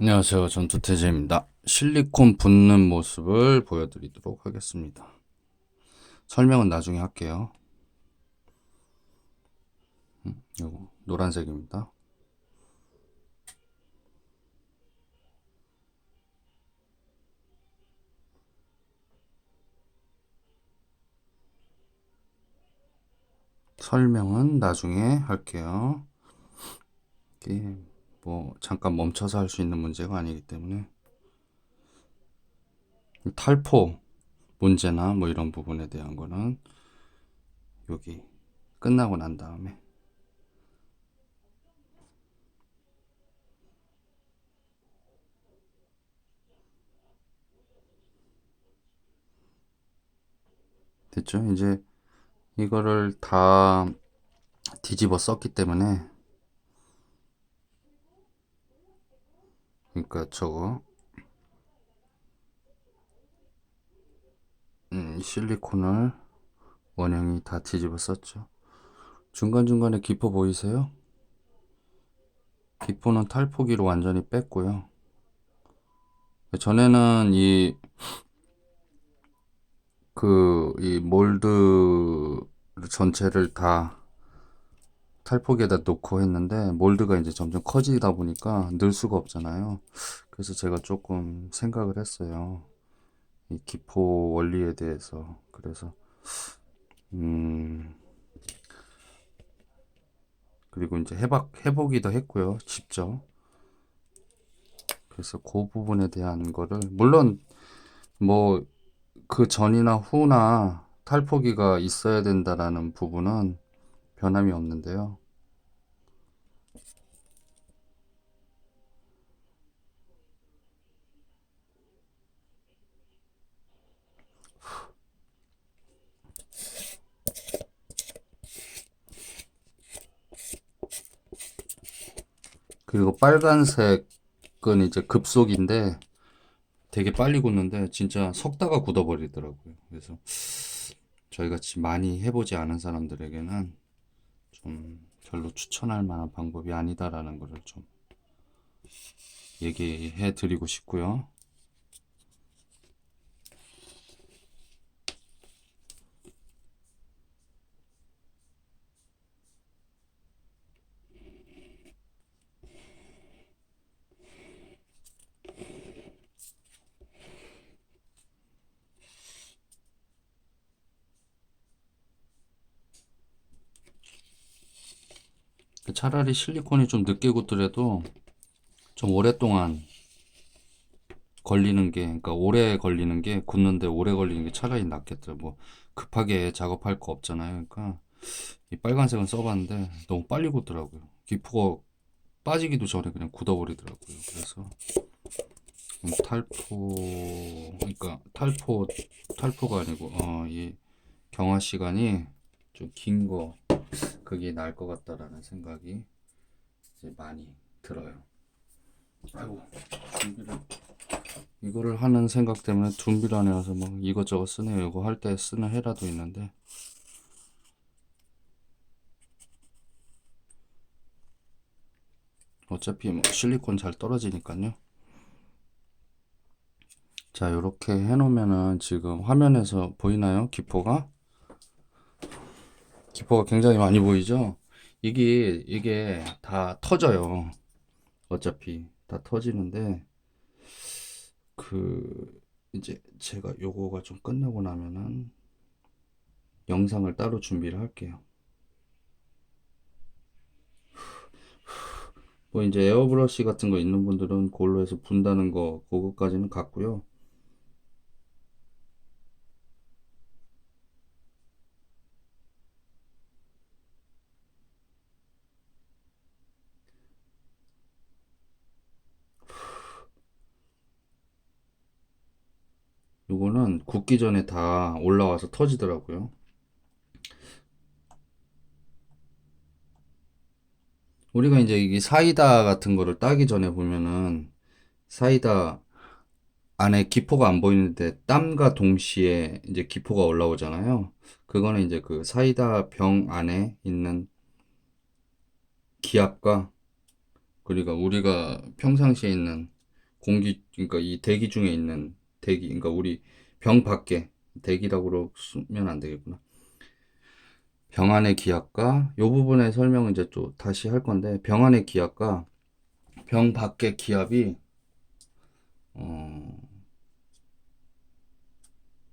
안녕하세요. 전투태제입니다. 실리콘 붓는 모습을 보여드리도록 하겠습니다. 설명은 나중에 할게요. 요거 노란색입니다. 설명은 나중에 할게요. 이게 뭐 잠깐 멈춰서 할 수 있는 문제가 아니기 때문에 탈포 문제나 뭐 이런 부분에 대한 거는 여기 끝나고 난 다음에 됐죠? 이제 이거를 다 뒤집어 썼기 때문에 그러니까 저거 실리콘을 원형이 다 뒤집어 썼죠. 중간중간에 기포 보이세요? 기포는 탈포기로 완전히 뺐고요. 전에는 이 몰드 전체를 다 탈포기에다 놓고 했는데, 몰드가 이제 점점 커지다 보니까 넣을 수가 없잖아요. 그래서 제가 조금 생각을 했어요. 이 기포 원리에 대해서. 그래서, 음, 그리고 이제 해보기도 했고요. 직접. 그래서 그 부분에 대한 거를, 물론, 뭐, 그 전이나 후나 탈포기가 있어야 된다라는 부분은 변함이 없는데요. 그리고 빨간색은 이제 급속인데 되게 빨리 굳는데 진짜 섞다가 굳어버리더라고요. 그래서 저희 같이 많이 해보지 않은 사람들에게는 좀 별로 추천할 만한 방법이 아니다라는 것을 좀 얘기해 드리고 싶고요. 차라리 실리콘이 좀 늦게 굳더라도 좀 오랫동안 걸리는 게, 그러니까 오래 걸리는 게, 굳는데 오래 걸리는 게 차라리 낫겠더라고. 뭐 급하게 작업할 거 없잖아요. 그러니까 이 빨간색은 써봤는데 너무 빨리 굳더라고요. 기포가 빠지기도 전에 그냥 굳어버리더라고요. 그래서 그러니까 탈포가 아니고 이 경화 시간이 좀 긴 거, 그게 나을 것 같다라는 생각이 이제 많이 들어요. 아이고, 준비를 이거를 하는 생각 때문에 둔비를 안 해와서 막 이것저것 쓰네요. 이거 할 때 쓰는 헤라도 있는데 어차피 뭐 실리콘 잘 떨어지니까요. 자, 이렇게 해놓으면은 지금 화면에서 보이나요? 기포가 굉장히 많이 보이죠? 이게 다 터져요. 어차피 다 터지는데 그 이제 제가 요거가 좀 끝나고 나면은 영상을 따로 준비를 할게요. 뭐 이제 에어브러시 같은 거 있는 분들은 그걸로 해서 분다는 거 그거까지는 갔고요. 요거는 굽기 전에 다 올라와서 터지더라고요. 우리가 이제 이게 사이다 같은 거를 따기 전에 보면은 사이다 안에 기포가 안 보이는데 땀과 동시에 이제 기포가 올라오잖아요. 그거는 이제 그 사이다 병 안에 있는 기압과 그리고 우리가 평상시에 있는 공기, 그러니까 이 대기 중에 있는 대기, 그러니까 우리 병 밖에 대기라고 그러면 안 되겠구나. 병 안의 기압과 요 부분의 설명은 이제 또 다시 할 건데 병 안의 기압과 병 밖의 기압이 어,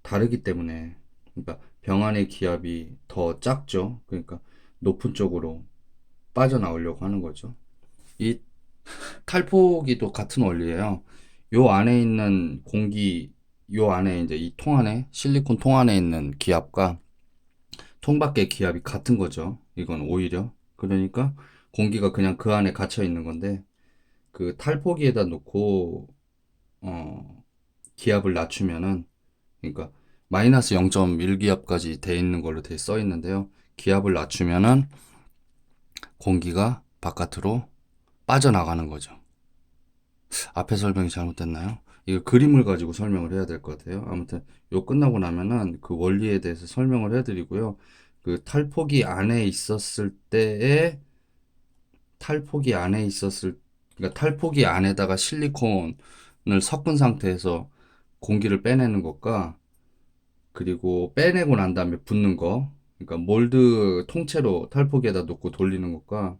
다르기 때문에 그러니까 병 안의 기압이 더 작죠. 그러니까 높은 쪽으로 빠져나오려고 하는 거죠. 이 탈포기도 같은 원리예요. 요 안에 있는 공기, 요 안에 이제 이 통 안에 실리콘 통 안에 있는 기압과 통 밖의 기압이 같은 거죠. 이건 오히려 그러니까 공기가 그냥 그 안에 갇혀 있는 건데 그 탈포기에다 놓고 기압을 낮추면은 그러니까 마이너스 0.1기압까지 돼 있는 걸로 돼 써 있는데요. 기압을 낮추면은 공기가 바깥으로 빠져나가는 거죠. 앞에 설명이 잘못됐나요? 이거 그림을 가지고 설명을 해야 될 것 같아요. 아무튼 요 끝나고 나면은 그 원리에 대해서 설명을 해드리고요. 그 탈포기 안에 있었을 때의 탈포기 안에 있었을 그러니까 탈포기 안에다가 실리콘을 섞은 상태에서 공기를 빼내는 것과 그리고 빼내고 난 다음에 붓는 거 그러니까 몰드 통째로 탈포기에다 놓고 돌리는 것과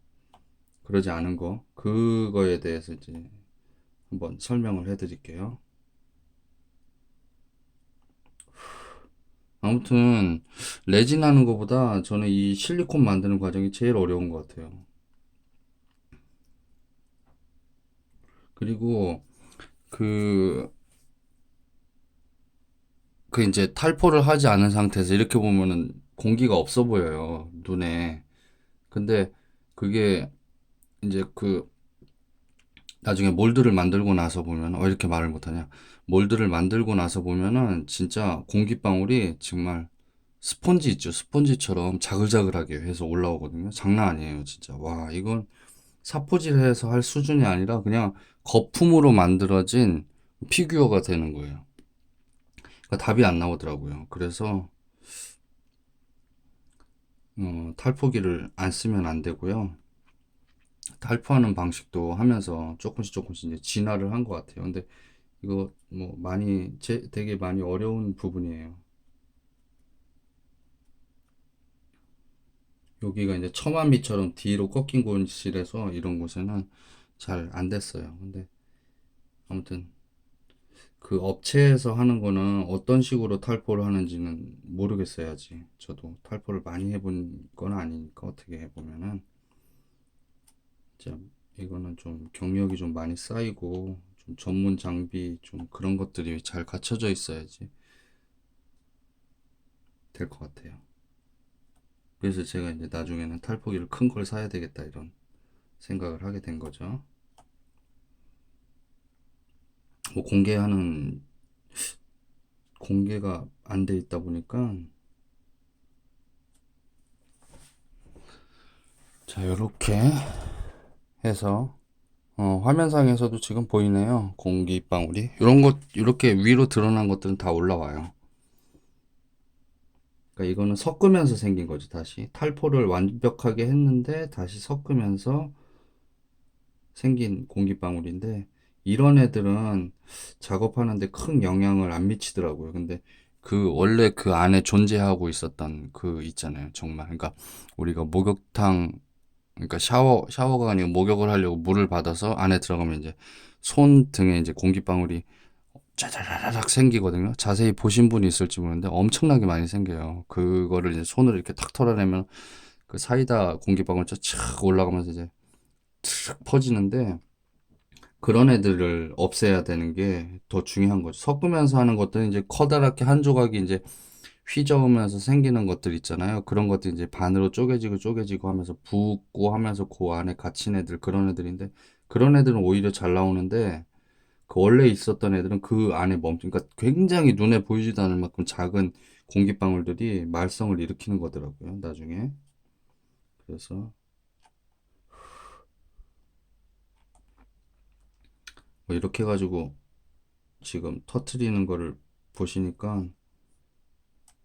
그러지 않은 거 그거에 대해서 이제 한번 설명을 해드릴게요. 아무튼 레진 하는 것보다 저는 이 실리콘 만드는 과정이 제일 어려운 것 같아요. 그리고 그, 그 이제 탈포를 하지 않은 상태에서 이렇게 보면은 공기가 없어 보여요, 눈에. 근데 그게 이제 그 나중에 몰드를 만들고 나서 보면, 이렇게 말을 못하냐. 몰드를 만들고 나서 보면은 진짜 공기방울이 정말 스펀지 있죠. 스펀지처럼 자글자글하게 해서 올라오거든요. 장난 아니에요, 진짜. 와, 이건 사포질해서 할 수준이 아니라 그냥 거품으로 만들어진 피규어가 되는 거예요. 그러니까 답이 안 나오더라고요. 그래서 탈포기를 안 쓰면 안 되고요. 탈포하는 방식도 하면서 조금씩 이제 진화를 한 것 같아요. 근데 이거 뭐 많이 되게 많이 어려운 부분이에요. 여기가 이제 처마미처럼 뒤로 꺾인 곳이라서 이런 곳에는 잘 안 됐어요. 근데 아무튼 그 업체에서 하는 거는 어떤 식으로 탈포를 하는지는 모르겠어요, 아직. 저도 탈포를 많이 해본 건 아니니까 어떻게 해보면은 진짜 이거는 좀 경력이 좀 많이 쌓이고 좀 전문 장비 좀 그런 것들이 잘 갖춰져 있어야지 될 것 같아요. 그래서 제가 이제 나중에는 탈포기를 큰 걸 사야 되겠다 이런 생각을 하게 된 거죠. 뭐 공개가 안 돼 있다 보니까 자, 요렇게 해서 화면상에서도 지금 보이네요. 공기방울이. 이런 것, 이렇게 위로 드러난 것들은 다 올라와요. 그러니까 이거는 섞으면서 생긴 거죠, 다시. 탈포를 완벽하게 했는데 다시 섞으면서 생긴 공기방울인데, 이런 애들은 작업하는데 큰 영향을 안 미치더라고요. 근데 원래 그 안에 존재하고 있었던 그 있잖아요. 정말. 그러니까 우리가 목욕탕 그러니까 샤워가 아니고 목욕을 하려고 물을 받아서 안에 들어가면 이제 손 등에 이제 공기방울이 짜자라락 생기거든요. 자세히 보신 분이 있을지 모르는데 엄청나게 많이 생겨요. 그거를 이제 손으로 이렇게 탁 털어내면 그 사이다 공기방울 쫙 올라가면서 이제 탁 퍼지는데 그런 애들을 없애야 되는 게 더 중요한 거죠. 섞으면서 하는 것들은 이제 커다랗게 한 조각이 이제 휘저으면서 생기는 것들 있잖아요. 그런 것들이 이제 반으로 쪼개지고 하면서 붓고 하면서 그 안에 갇힌 애들 그런 애들인데 그런 애들은 오히려 잘 나오는데 그 원래 있었던 애들은 그 안에 그러니까 굉장히 눈에 보이지도 않을 만큼 작은 공기방울들이 말썽을 일으키는 거더라고요. 나중에. 그래서 뭐 이렇게 해가지고 지금 터트리는 거를 보시니까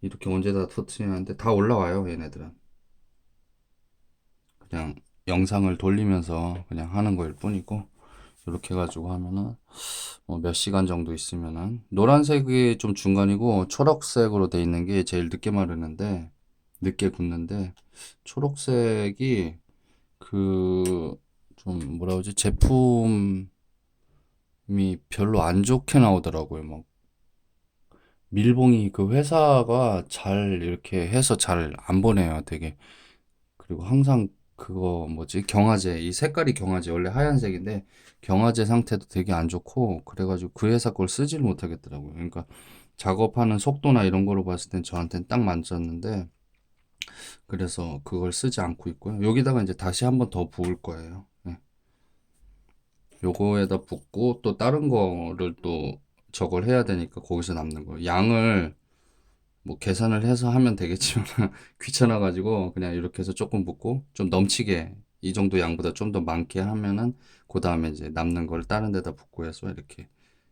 이렇게 언제 다 터트리는데 다 올라와요. 얘네들은. 그냥 영상을 돌리면서 그냥 하는 거일 뿐이고 이렇게 해가지고 하면은 뭐 몇 시간 정도 있으면은 노란색이 좀 중간이고 초록색으로 돼 있는 게 제일 늦게 마르는데 늦게 굳는데 초록색이 그 좀 뭐라 그러지 제품이 별로 안 좋게 나오더라고요. 막 밀봉이 그 회사가 잘 이렇게 해서 잘 안 보내요. 되게 그리고 항상 그거 뭐지? 경화제. 이 색깔이 경화제. 원래 하얀색인데 경화제 상태도 되게 안 좋고 그래가지고 그 회사 걸 쓰질 못하겠더라고요. 그러니까 작업하는 속도나 이런 거로 봤을 땐 저한테는 딱 맞았는데 그래서 그걸 쓰지 않고 있고요. 여기다가 이제 다시 한번 더 부을 거예요. 네. 요거에다 붓고 또 다른 거를 또 저걸 해야 되니까 거기서 남는 거. 양을 뭐 계산을 해서 하면 되겠지만 귀찮아가지고 그냥 이렇게 해서 조금 붓고 좀 넘치게 이 정도 양보다 좀 더 많게 하면은 그 다음에 이제 남는 걸 다른 데다 붓고 해서 이렇게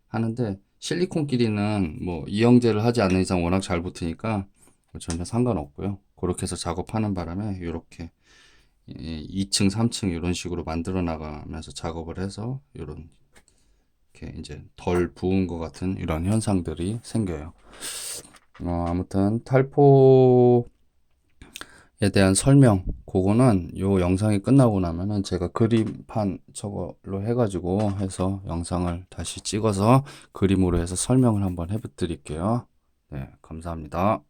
하는데 실리콘끼리는 뭐 이영제를 하지 않는 이상 워낙 잘 붙으니까 뭐 전혀 상관없고요. 그렇게 해서 작업하는 바람에 이렇게 2층, 3층 이런 식으로 만들어 나가면서 작업을 해서 이런 이렇게 이제 덜 부은 것 같은 이런 현상들이 생겨요. 아무튼 탈포에 대한 설명, 그거는 요 영상이 끝나고 나면은 제가 그림판 저걸로 해가지고 해서 영상을 다시 찍어서 그림으로 해서 설명을 한번 해드릴게요. 네, 감사합니다.